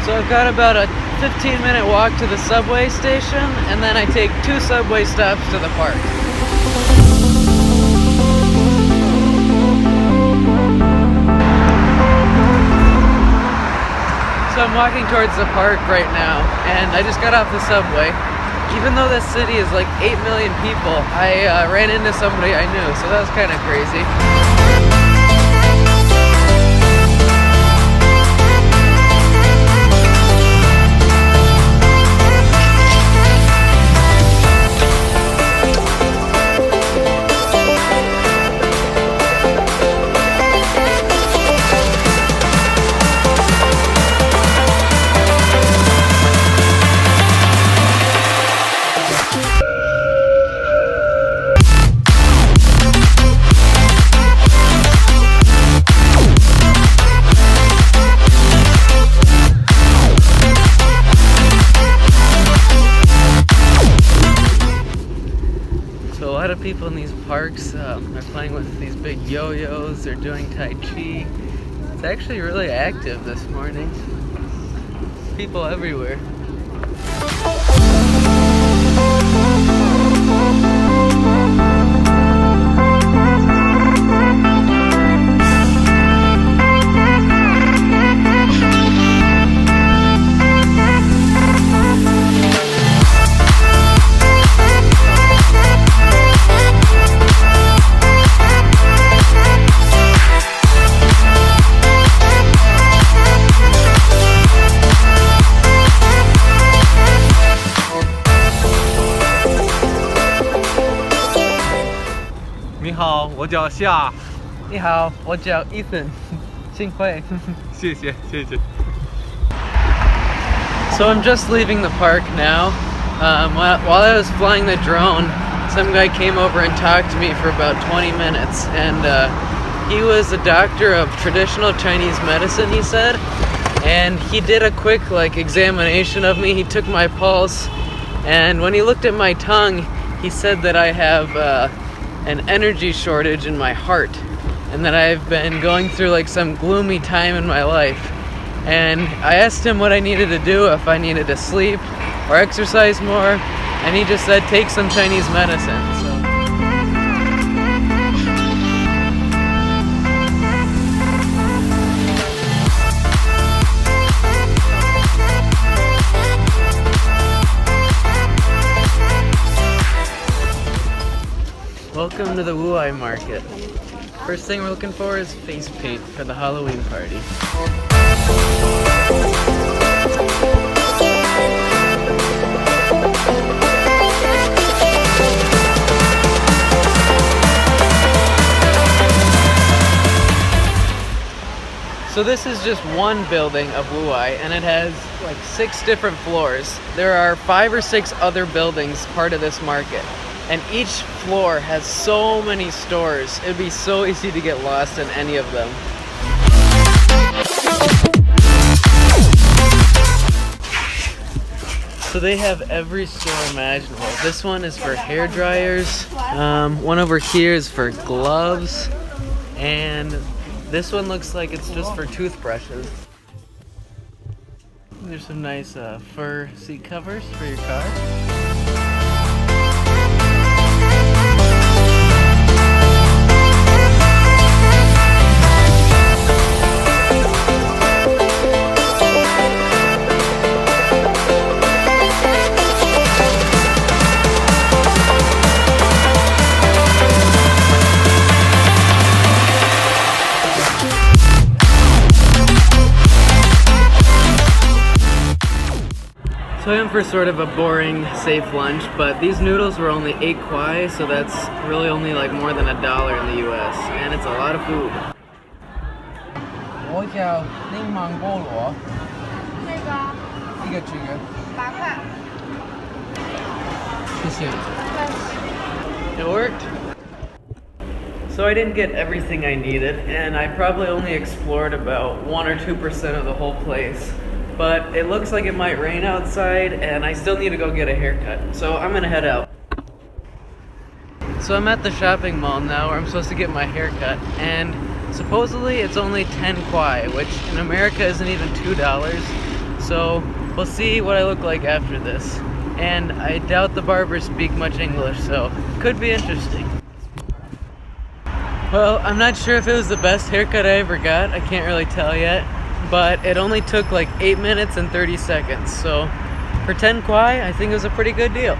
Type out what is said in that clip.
So I've got about a 15-minute walk to the subway station, and then I take 2 subway stops to the park. So I'm walking towards the park right now, and I just got off the subway. Even though this city is like 8 million people, I ran into somebody I knew, so that was kind of crazy. So a lot of people in these parks are playing with these big yo-yos, they're doing Tai Chi. It's actually really active this morning. People everywhere.你好，我叫夏。你好，我叫 Ethan. 幸会。谢谢，谢谢。 So I'm just leaving the park now. While I was flying the drone, some guy came over and talked to me for about 20 minutes, and he was a doctor of traditional Chinese medicine, he said, and he did a quick examination of me. He took my pulse, and when he looked at my tongue, he said that I have an energy shortage in my heart, and that I've been going through some gloomy time in my life. And I asked him what I needed to do, if I needed to sleep or exercise more, and he just said take some Chinese medicine. Welcome to the Wuai market. First thing we're looking for is face paint for the Halloween party. So this is just one building of Wuai, and it has 6 different floors. There are 5 or 6 other buildings part of this market. And each floor has so many stores. It'd be so easy to get lost in any of them. So they have every store imaginable. This one is for hair dryers. One over here is for gloves. And this one looks like it's just for toothbrushes. There's some nice fur seat covers for your car. So I am for sort of a boring, safe lunch, but these noodles were only 8 kwai, so that's really only more than $1 in the US, and it's a lot of food. 我叫柠檬菠萝。一个这个。8块。谢谢。It worked. So I didn't get everything I needed, and I probably only explored about 1 or 2% of the whole place. But it looks like it might rain outside, and I still need to go get a haircut. So I'm gonna head out. So I'm at the shopping mall now where I'm supposed to get my haircut, and supposedly it's only 10 kwai, which in America isn't even $2. so we'll see what I look like after this. And I doubt the barbers speak much English, so could be interesting. Well, I'm not sure if it was the best haircut I ever got. I can't really tell yet, but it only took like 8 minutes and 30 seconds. So for 10 kwai, I think it was a pretty good deal.